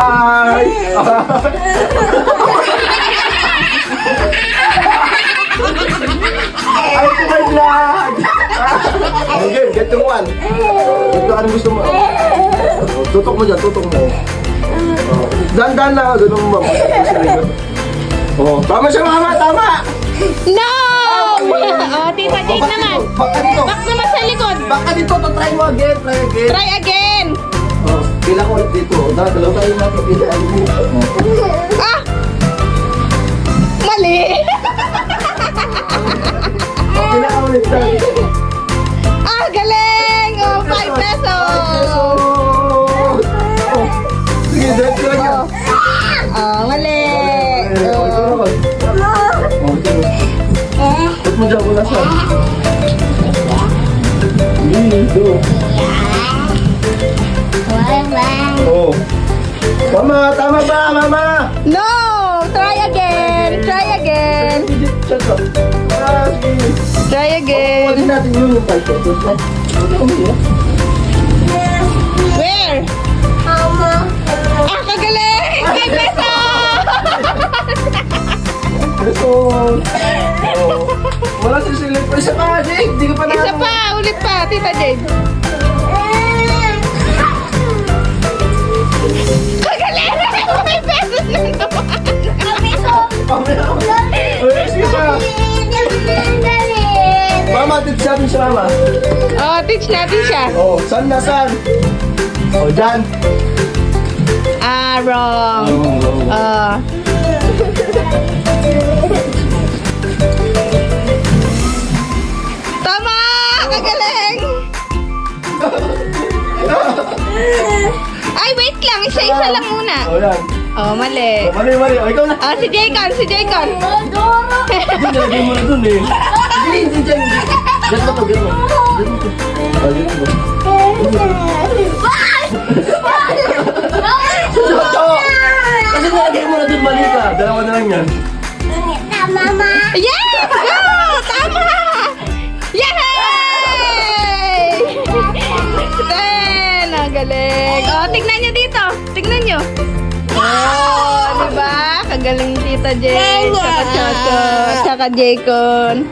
Ay! Ay, ito may vlog! Okay, get yung one. Ito, anong gusto mo? Tutok mo dyan, tutok mo. Dandan na, ganun mo. Tama siya, mama, tama! No! Tita Jade naman. Baka dito. Back naman sa likod. Baka dito, try mo again, try again. Try again. Pila ko ulit dito. Dalaw tayo natin. Ah! Mali. Pila ka ulit tayo. Ah, galing! Oh, 5 pesos. Sige, dahil ko lang yan. Oh, mali. Ba't mo dyan ko nasan? Dito. Oh. Mama, tama ba, mama? No! Try again. Try again. Try again. Huwag natin yung 5 pesos. Where? Ah, kagaling! 5 pesos! Pesos. Wala si Silip. Isa pa, Jake. Di ka pa na. Isa pa, ulit pa, Tita Jade. Kagaling! 5 pesos na naman. Sige pa. Mama, tips natin siya, mama. Oh, teach natin siya. Oh, saan na saan? Oh, dyan. Ah, wrong. Ah. Tama! Kagaling! Ay, wait lang. Isa-isa lang muna. Oh, yan. Oh, mali. Oh, mali, mali. Oh, ikaw na. Ah, si Jaycon, si Jaycon. Nilagay mo na dun eh. Hindi, dyan. Dyan mo to, dyan mo. Dyan mo to. Oh, dyan mo. Kasi nilagay mo na dun, mali ka. Dalawa na lang yan. Yes! Go! Tama! Yay! 10! Ang galing. Oh, tignan nyo dito. Tignan nyo. Oh, diba? Kagaling ni Tita Jay. Tsaka Choco. Tsaka Jaycon.